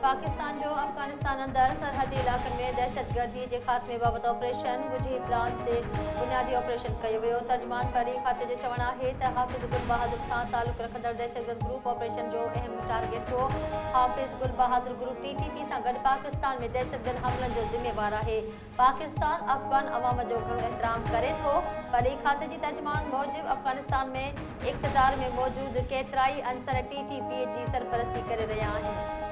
पाकिस्तान जो अफगानिस्तान अंदर सरहदी इलाक़नि में दहशतगर्दी के ख़ात्मे बाबति ऑपरेशन ॻुझी इतलाउनि ते बुनियादी ऑपरेशन कयो वियो। तर्जुमान फ़रीक़ खाते जो चवणु आहे त हाफ़िज़ गुल बहादुर सां तालुक़ रखंदड़ दहशतगर्द ग्रुप ऑपरेशन जो अहम टारगेट हो। हाफ़िज़ गुल बहादुर ग्रुप टीटीपी सां गॾु पाकिस्तान में दहशतगर्द हमलनि जो ज़िम्मेवार आहे। पाकिस्तान अफ़गान अवाम जो घणो एहतराम करे थो। फ़रीक़ खाते जी तर्जुमान मूजिब अफ़गानिस्तान में इक़्तिदार में मौजूद केतिराई अंसर टीटीपी जी सरपरस्ती करे रहिया आहिनि।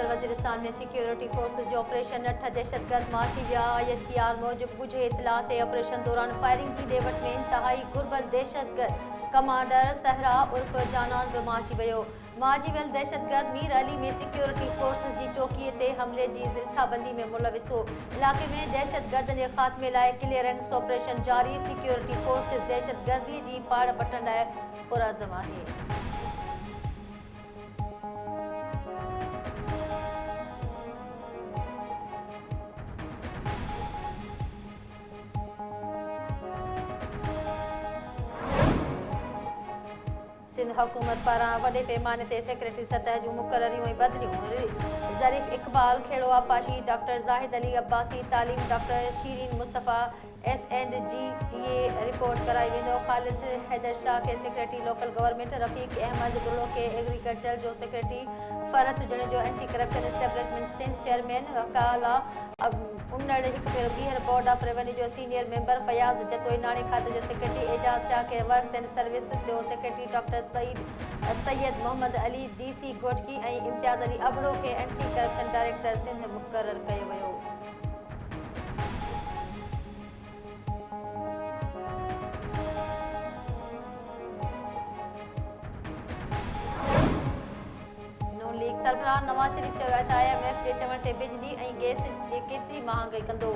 वज़ीरिस्तान में सिक्योरिटी फोर्सेस जो ऑपरेशन 8 दहशतगर्द माची विया। ISPR मूजिब ॻुझे इतला ते ऑपरेशन दौरान फायरिंग जी डेवट में इंतहाई घुर्बल दहशतगर्द कमांडर सहरा उर्फ जानान भी माची वियो। माची वियल दहशतगर्द मीर अली में सिक्योरिटी फोर्सेस जी चौकीअ ते हमले जी ज़िरथाबंदी में मुलविस हो। इलाक़े में दहशतगर्दनि जे ख़ात्मे लाइ क्लियरेंस ऑपरेशन जारी। सिक्योरिटी फोर्सेस दहशतगर्दी जी पाड़ पटण लाइ पुरअज़म आहे। सिंध हुकूमत पारां वॾे पैमाने ते सेक्रेटरी सतह जूं मुक़ररियूं ऐं बदिलियूं। ज़रीफ़ इक़बाल खेड़ो आपाशी, डॉक्टर ज़ाहिद अली अब्बासी तालीम, doctor Shireen Mustafa SNGTA report कराई वेंदो। ख़ालिद हैदर शाह के secretary local government, Rafiq Ahmed Gullo के एग्रीकल्चर जो सेक्रेटरी, फरत जुणे जो anti corruption establishment Sindh chairman, वकाला उन्नड़ हिकु भेरो ॿीहर बोर्ड ऑफ रेवेन्यू जो सीनियर मेंबर, फयाज़ जतोई नाणे खाते जो सेक्रेटरी, एजाज शाह के वर्क्स एंड सर्विसेज जो secretary, doctor Syed Mohammad Ali DC Ghotki ऐं इम्तियाज़ अली अबड़ो के एंटी करप्शन डायरेक्टर सिंध मुक़ररु कयो वियो। सरबराह नवाज़ शरीफ़ चयो आहे त IMF जे चवण ते बिजली ऐं गैस जे केतिरी महांगाई कंदो,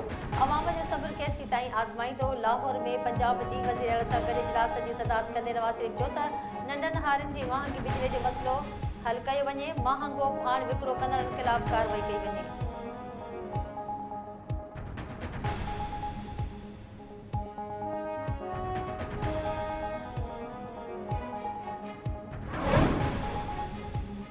अवाम जो सब्र केसीं ताईं आज़माईंदो। लाहौर में पंजाब जी वज़ीर आला सां गॾु इजलास जी सदारत कंदे नवाज़ शरीफ़ चयो त नंढनि हारियुनि जी महांगी बिजली जो मसइलो हल कयो वञे, महांगो भाण विकिरो कंदड़नि ख़िलाफ़ कार्रवाई कई वञे।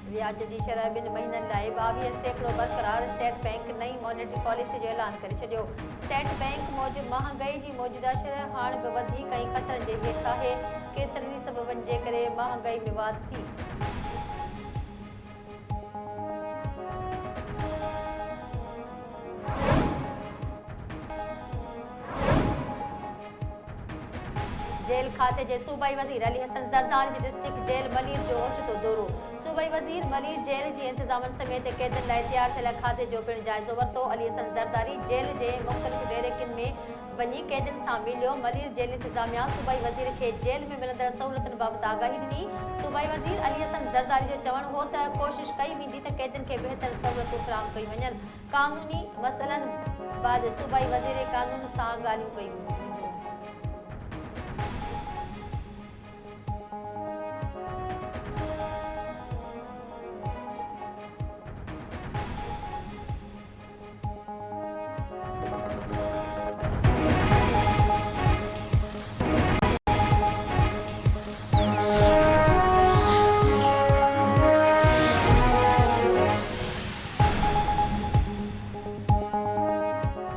व्याज जी शरह 2 महीननि लाइ 22% बरक़रार। स्टेट बैंक नई मॉनेटरी पॉलिसी जो ऐलान करे छॾियो। स्टेट बैंक मूजिब महांगाई जी मौजूदा शरह हाणे बि वधीक ऐं ख़तरनि जे हेठि आहे। केतिरनि सबबनि जे करे महांगाई में वाधि थी। जेल खाते जे सूबाई वज़ीर अली हसन ज़रदारी जी डिस्ट्रिक्ट जेल मलीर जो ओचितो दौरो। सूबाई वज़ीर मलीर जेल जी इंतज़ामनि समेत कैदियुनि लाइ तयारु थियल खाते जो पिणु जाइज़ो वरितो। अली हसन ज़रदारी जेल जे मुख़्तलिफ़ बैरकनि में वञी कैदियुनि सां मिलियो। मलीर जेल इंतज़ामिया सूबाई वज़ीर खे जेल में मिलंदड़ सहूलियतुनि बाबति आगाही ॾिनी। सूबाई वज़ीर अली हसन ज़रदारी जो चवणु हो त कोशिश कई वेंदी त कैदियुनि खे बहितर सहूलियतूं फ़राहम कयूं वञनि। क़ानूनी मसइलनि बाबति सूबाई वज़ीर क़ानून सां ॻाल्हियूं कयूं।